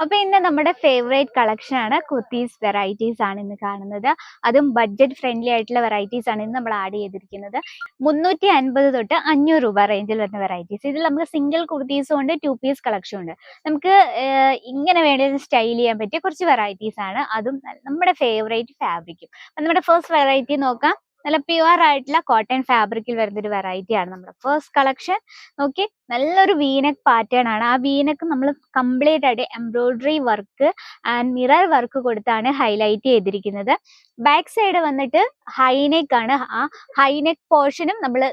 അപ്പൊ ഇന്ന് നമ്മുടെ ഫേവറേറ്റ് കളക്ഷൻ ആണ് കുർത്തീസ് വെറൈറ്റീസ് ആണ് ഇന്ന് കാണുന്നത്. അതും ബഡ്ജറ്റ് ഫ്രണ്ട്ലി ആയിട്ടുള്ള വെറൈറ്റീസ് ആണ് ഇന്ന് നമ്മൾ ആഡ് ചെയ്തിരിക്കുന്നത്. 350 തൊട്ട് 500 രൂപ റേഞ്ചിൽ വരുന്ന വെറൈറ്റീസ്. ഇതിൽ നമുക്ക് സിംഗിൾ കുർത്തീസും ഉണ്ട്, 2 പീസ് കളക്ഷൻ ഉണ്ട്. നമുക്ക് ഇങ്ങനെ വേണ്ടി സ്റ്റൈൽ ചെയ്യാൻ പറ്റിയ കുറച്ച് വെറൈറ്റീസ് ആണ്, അതും നമ്മുടെ ഫേവറേറ്റ് ഫാബ്രിക്കും. നമ്മുടെ ഫസ്റ്റ് വെറൈറ്റി നോക്കാം. നല്ല പ്യുവർ ആയിട്ടുള്ള കോട്ടൺ ഫാബ്രിക്കിൽ വരുന്ന ഒരു വെറൈറ്റി ആണ് നമ്മുടെ ഫസ്റ്റ് കളക്ഷൻ. നോക്കി, നല്ലൊരു വീനെക്ക് പാറ്റേൺ ആണ്. ആ വീനെക്ക് നമ്മൾ കംപ്ലീറ്റ് ആയിട്ട് embroidery work and mirror work കൊടുത്താണ് ഹൈലൈറ്റ് ചെയ്തിരിക്കുന്നത്. ബാക്ക് സൈഡ് വന്നിട്ട് ഹൈനെക്ക് ആണ്. ആ ഹൈനെക്ക് പോർഷനും നമ്മൾ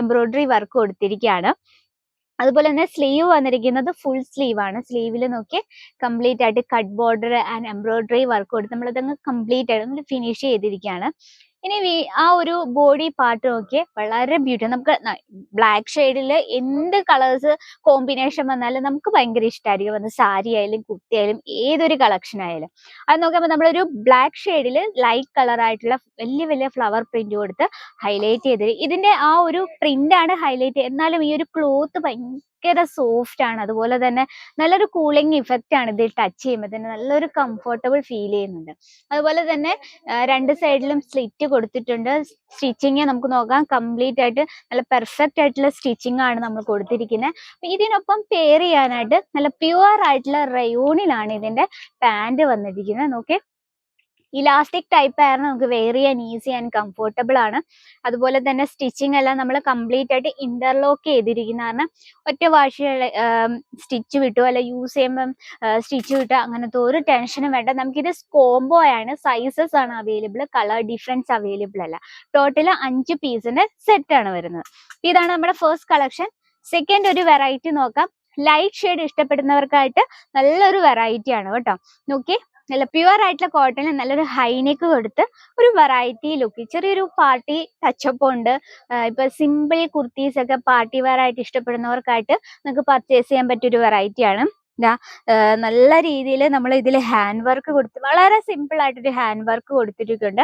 എംബ്രോയിഡറി വർക്ക് കൊടുത്തിരിക്കുകയാണ്. അതുപോലെ തന്നെ സ്ലീവ് വന്നിരിക്കുന്നത് ഫുൾ സ്ലീവ് ആണ്. സ്ലീവിൽ നോക്കി കംപ്ലീറ്റ് ആയിട്ട് cut border and embroidery work കൊടുത്ത് നമ്മളതങ്ങ് കംപ്ലീറ്റ് ആയിട്ട് നമ്മൾ ഫിനിഷ് ചെയ്തിരിക്കുകയാണ്. ഇനി ആ ഒരു ബോഡി പാർട്ട് നോക്കിയേ, വളരെ ബ്യൂട്ടി. നമുക്ക് ബ്ലാക്ക് ഷെയ്ഡിൽ എന്ത് കളേഴ്സ് കോമ്പിനേഷൻ വന്നാലും നമുക്ക് ഭയങ്കര ഇഷ്ടമായിരിക്കും. വന്ന് സാരി ആയാലും കുർത്തി ആയാലും ഏതൊരു കളക്ഷൻ ആയാലും അത് നോക്കുമ്പോൾ നമ്മളൊരു ബ്ലാക്ക് ഷെയ്ഡിൽ ലൈറ്റ് കളർ ആയിട്ടുള്ള വലിയ വലിയ ഫ്ലവർ പ്രിന്റ് കൊടുത്ത് ഹൈലൈറ്റ് ചെയ്ത്, ഇതിന്റെ ആ ഒരു പ്രിന്റ് ആണ് ഹൈലൈറ്റ്. എന്നാലും ഈ ഒരു ക്ലോത്ത് ഭയങ്കര സോഫ്റ്റ് ആണ്. അതുപോലെ തന്നെ നല്ലൊരു കൂളിംഗ് ഇഫക്റ്റ് ആണ് ഇതിൽ ടച്ച് ചെയ്യുമ്പോൾ തന്നെ. നല്ലൊരു കംഫർട്ടബിൾ ഫീൽ ചെയ്യുന്നുണ്ട്. അതുപോലെ തന്നെ രണ്ട് സൈഡിലും സ്ലിറ്റ് കൊടുത്തിട്ടുണ്ട്. സ്റ്റിച്ചിങ് നമുക്ക് നോക്കാം, കംപ്ലീറ്റ് ആയിട്ട് നല്ല പെർഫെക്റ്റ് ആയിട്ടുള്ള സ്റ്റിച്ചിങ് ആണ് നമ്മൾ കൊടുത്തിരിക്കുന്നത്. ഇതിനൊപ്പം പെയർ ചെയ്യാനായിട്ട് നല്ല പ്യുവർ ആയിട്ടുള്ള റയോണിലാണ് ഇതിന്റെ പാന്റ് വന്നിരിക്കുന്നത്. നോക്കി, ഇലാസ്റ്റിക് ടൈപ്പ് ആയിരുന്നു, നമുക്ക് വെയർ ചെയ്യാൻ ഈസി ആൻഡ് കംഫർട്ടബിൾ ആണ്. അതുപോലെ തന്നെ സ്റ്റിച്ചിങ് എല്ലാം നമ്മൾ കംപ്ലീറ്റ് ആയിട്ട് ഇന്റർലോക്ക് ചെയ്തിരിക്കുന്ന കാരണം ഒറ്റ വാഷിൽ സ്റ്റിച്ച് വിട്ടു അല്ല യൂസ് ചെയ്യുമ്പം സ്റ്റിച്ച് വിട്ടു അങ്ങനത്തെ ഒരു ടെൻഷനും വേണ്ട. നമുക്കിത് കോംബോ ആണ്, സൈസസ് ആണ് അവൈലബിൾ, കളർ ഡിഫറൻസ് അവൈലബിൾ അല്ല. ടോട്ടൽ 5 പീസിന്റെ സെറ്റ് ആണ് വരുന്നത്. ഇതാണ് നമ്മുടെ ഫസ്റ്റ് കളക്ഷൻ. സെക്കൻഡ് ഒരു വെറൈറ്റി നോക്കാം. ലൈറ്റ് ഷെയ്ഡ് ഇഷ്ടപ്പെടുന്നവർക്കായിട്ട് നല്ലൊരു വെറൈറ്റി ആണ് കേട്ടോ. നോക്കി, നല്ല പ്യുവർ ആയിട്ടുള്ള കോട്ടണിൽ നല്ലൊരു ഹൈനെക്ക് കൊടുത്ത് ഒരു വെറൈറ്റി ലുക്ക്, ചെറിയൊരു പാർട്ടി ടച്ചപ്പ് ഉണ്ട്. ഇപ്പൊ സിമ്പിൾ കുർത്തീസ് ഒക്കെ പാർട്ടി വെയർ ആയിട്ട് ഇഷ്ടപ്പെടുന്നവർക്കായിട്ട് നിങ്ങൾക്ക് പർച്ചേസ് ചെയ്യാൻ പറ്റിയൊരു വെറൈറ്റി ആണ്. നല്ല രീതിയിൽ നമ്മൾ ഇതിൽ ഹാൻഡ് വർക്ക് കൊടുത്ത് വളരെ സിമ്പിൾ ആയിട്ടൊരു ഹാൻഡ് വർക്ക് കൊടുത്തിട്ടുണ്ട്.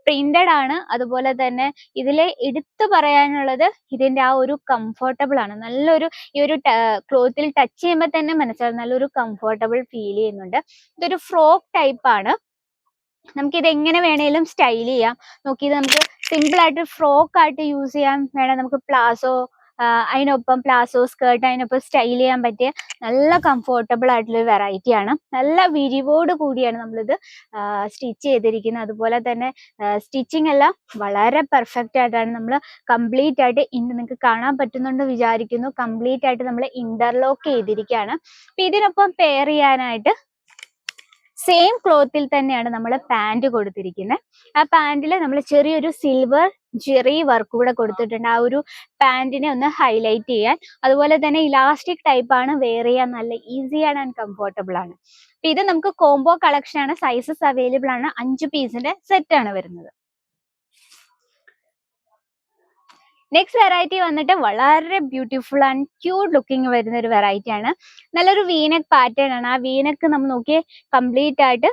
പ്രിന്റഡ് ആണ്. അതുപോലെ തന്നെ ഇതിലെ എടുത്തു പറയാനുള്ളത് ഇതിന്റെ ആ ഒരു കംഫർട്ടബിൾ ആണ്. നല്ലൊരു ഈ ഒരു ക്ലോത്തിൽ ടച്ച് ചെയ്യുമ്പോൾ തന്നെ മനസ്സിലാവും നല്ലൊരു കംഫർട്ടബിൾ ഫീൽ ചെയ്യുന്നുണ്ട്. ഇതൊരു ഫ്രോക്ക് ടൈപ്പ് ആണ്. നമുക്കിത് എങ്ങനെ വേണേലും സ്റ്റൈൽ ചെയ്യാം. നോക്കിയത് നമുക്ക് സിമ്പിൾ ആയിട്ട് ഫ്രോക്ക് ആയിട്ട് യൂസ് ചെയ്യാൻ വേണം. നമുക്ക് പ്ലാസോ, അതിനൊപ്പം പ്ലാസോ സ്കേർട്ട്, അതിനൊപ്പം സ്റ്റൈൽ ചെയ്യാൻ പറ്റിയ നല്ല കംഫർട്ടബിൾ ആയിട്ടുള്ള വെറൈറ്റി ആണ്. നല്ല വിരിവോട് കൂടിയാണ് നമ്മളിത് സ്റ്റിച്ച് ചെയ്തിരിക്കുന്നത്. അതുപോലെ തന്നെ സ്റ്റിച്ചിങ് എല്ലാം വളരെ പെർഫെക്റ്റ് ആയിട്ടാണ് നമ്മൾ കംപ്ലീറ്റ് ആയിട്ട് നിങ്ങൾക്ക് കാണാൻ പറ്റുന്നുണ്ട് വിചാരിക്കുന്നു. കംപ്ലീറ്റ് ആയിട്ട് നമ്മൾ ഇന്റർലോക്ക് ചെയ്തിരിക്കുകയാണ്. അപ്പൊ ഇതിനൊപ്പം പെയർ ചെയ്യാനായിട്ട് സെയിം ക്ലോത്തിൽ തന്നെയാണ് നമ്മൾ പാന്റ് കൊടുത്തിരിക്കുന്നത്. ആ പാന്റിൽ നമ്മൾ ചെറിയൊരു സിൽവർ ജെറി വർക്ക് കൂടെ കൊടുത്തിട്ടുണ്ട്, ആ ഒരു പാന്റിനെ ഒന്ന് ഹൈലൈറ്റ് ചെയ്യാൻ. അതുപോലെ തന്നെ ഇലാസ്റ്റിക് ടൈപ്പ് ആണ്, വെയർ ചെയ്യാൻ നല്ല ഈസിയാണ് ആൻഡ് കംഫർട്ടബിൾ ആണ്. ഇത് നമുക്ക് കോംബോ കളക്ഷൻ ആണ്, സൈസസ് അവൈലബിൾ ആണ്. 5 പീസിന്റെ സെറ്റ് ആണ് വരുന്നത്. നെക്സ്റ്റ് വെറൈറ്റി വന്നിട്ട് വളരെ ബ്യൂട്ടിഫുൾ ആൻഡ് ക്യൂട്ട് ലുക്കിംഗ് വരുന്ന ഒരു വെറൈറ്റി ആണ്. നല്ലൊരു വീനെക്ക് പാറ്റേൺ ആണ്. ആ വീനെക്ക് നമ്മൾ നോക്കിയേ കംപ്ലീറ്റ് ആയിട്ട്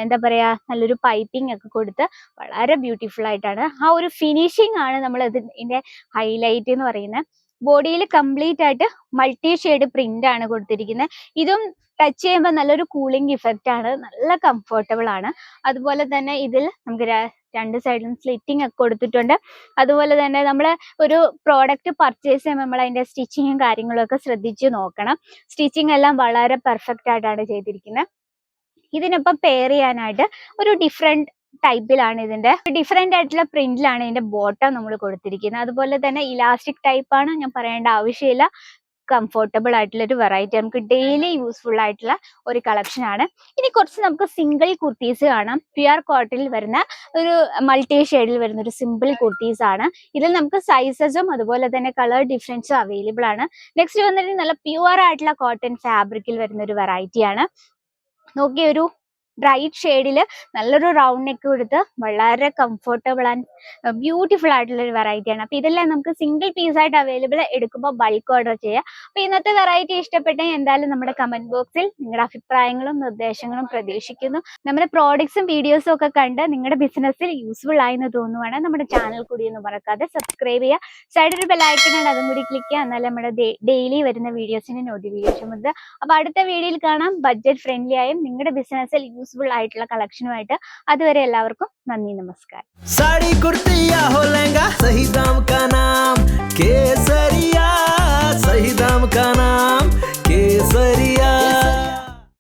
എന്താ പറയാ, നല്ലൊരു പൈപ്പിംഗ് ഒക്കെ കൊടുത്ത് വളരെ ബ്യൂട്ടിഫുൾ ആയിട്ടാണ്. ആ ഒരു ഫിനിഷിംഗ് ആണ് നമ്മൾ ഇതിന്റെ ഹൈലൈറ്റ് എന്ന് പറയുന്നത്. ബോഡിയിൽ കംപ്ലീറ്റ് ആയിട്ട് മൾട്ടി ഷെയ്ഡ് പ്രിന്റ് ആണ് കൊടുത്തിരിക്കുന്നത്. ഇതും ടച്ച് ചെയ്യുമ്പോൾ നല്ലൊരു കൂളിംഗ് ഇഫക്റ്റ് ആണ്, നല്ല കംഫർട്ടബിൾ ആണ്. അതുപോലെ തന്നെ ഇതിൽ നമുക്ക് രണ്ട് സൈഡിലും സ്ലിറ്റിംഗ് ഒക്കെ കൊടുത്തിട്ടുണ്ട്. അതുപോലെ തന്നെ നമ്മൾ ഒരു പ്രോഡക്റ്റ് പർച്ചേസ് ചെയ്യുമ്പോൾ നമ്മൾ അതിന്റെ സ്റ്റിച്ചിങ്ങും കാര്യങ്ങളും ഒക്കെ ശ്രദ്ധിച്ച് നോക്കണം. സ്റ്റിച്ചിങ് എല്ലാം വളരെ പെർഫെക്റ്റ് ആയിട്ടാണ് ചെയ്തിരിക്കുന്നത്. ഇതിനൊപ്പം പെയർ ചെയ്യാനായിട്ട് ഒരു ഡിഫറെന്റ് ടൈപ്പിലാണ്, ഇതിന്റെ ഡിഫറെന്റ് ആയിട്ടുള്ള പ്രിന്റിലാണ് ഇതിന്റെ ബോട്ടം നമ്മൾ കൊടുത്തിരിക്കുന്നത്. അതുപോലെ തന്നെ ഇലാസ്റ്റിക് ടൈപ്പ് ആണ്, ഞാൻ പറയേണ്ട ആവശ്യമില്ല. കംഫർട്ടബിൾ ആയിട്ടുള്ള ഒരു വെറൈറ്റി, നമുക്ക് ഡെയിലി യൂസ്ഫുൾ ആയിട്ടുള്ള ഒരു കളക്ഷൻ ആണ്. ഇനി കുറച്ച് നമുക്ക് സിംഗിൾ കുർത്തീസ് കാണാം. പ്യുർ കോട്ടണിൽ വരുന്ന ഒരു മൾട്ടി ഷെയ്ഡിൽ വരുന്ന ഒരു സിമ്പിൾ കുർത്തീസ് ആണ്. ഇതിൽ നമുക്ക് സൈസസും അതുപോലെ തന്നെ കളർ ഡിഫറൻസും അവൈലബിൾ ആണ്. നെക്സ്റ്റ് വന്നിട്ട് നല്ല പ്യുവർ ആയിട്ടുള്ള കോട്ടൺ ഫാബ്രിക്കിൽ വരുന്ന ഒരു വെറൈറ്റി ആണ്. നോക്കിയ ഒരു ബ്രൈറ്റ് ഷെയ്ഡിൽ നല്ലൊരു റൗണ്ട് നെക്ക് കൊടുത്ത് വളരെ കംഫർട്ടബിൾ ആൻഡ് ബ്യൂട്ടിഫുൾ ആയിട്ടുള്ള ഒരു വെറൈറ്റിയാണ്. അപ്പോൾ ഇതെല്ലാം നമുക്ക് സിംഗിൾ പീസ് ആയിട്ട് അവൈലബിൾ, എടുക്കുമ്പോൾ ബൾക്ക് ഓർഡർ ചെയ്യാം. അപ്പോൾ ഇന്നത്തെ വെറൈറ്റി ഇഷ്ടപ്പെട്ടെങ്കിൽ എന്തായാലും നമ്മുടെ കമന്റ് ബോക്സിൽ നിങ്ങളുടെ അഭിപ്രായങ്ങളും നിർദ്ദേശങ്ങളും പ്രതീക്ഷിക്കുന്നു. നമ്മുടെ പ്രോഡക്ട്സും വീഡിയോസും ഒക്കെ കണ്ട് നിങ്ങളുടെ ബിസിനസ്സിൽ യൂസ്ഫുൾ ആയെന്ന് തോന്നുവാണെങ്കിൽ നമ്മുടെ ചാനൽ കൂടി ഒന്ന് മറക്കാതെ സബ്സ്ക്രൈബ് ചെയ്യുക. സൈഡിൽ ഒരു ബെല്ലൈക്കൺ ഉണ്ട്, അതും കൂടി ക്ലിക്ക് ചെയ്യുക. എന്നാലും നമ്മുടെ ഡെയിലി വരുന്ന വീഡിയോസിന്റെ നോട്ടിഫിക്കേഷൻ ഉണ്ട്. അപ്പോൾ അടുത്ത വീഡിയോയിൽ കാണാം, ബഡ്ജറ്റ് ഫ്രണ്ട്ലി ആയും നിങ്ങളുടെ ബിസിനസ്സിൽ യൂസ്ഫുൾ ആയിട്ടുള്ള കളക്ഷനുമായിട്ട്. അതുവരെ എല്ലാവർക്കും നന്ദി, നമസ്കാരം. साड़ी कुर्ती या हो लहंगा, सही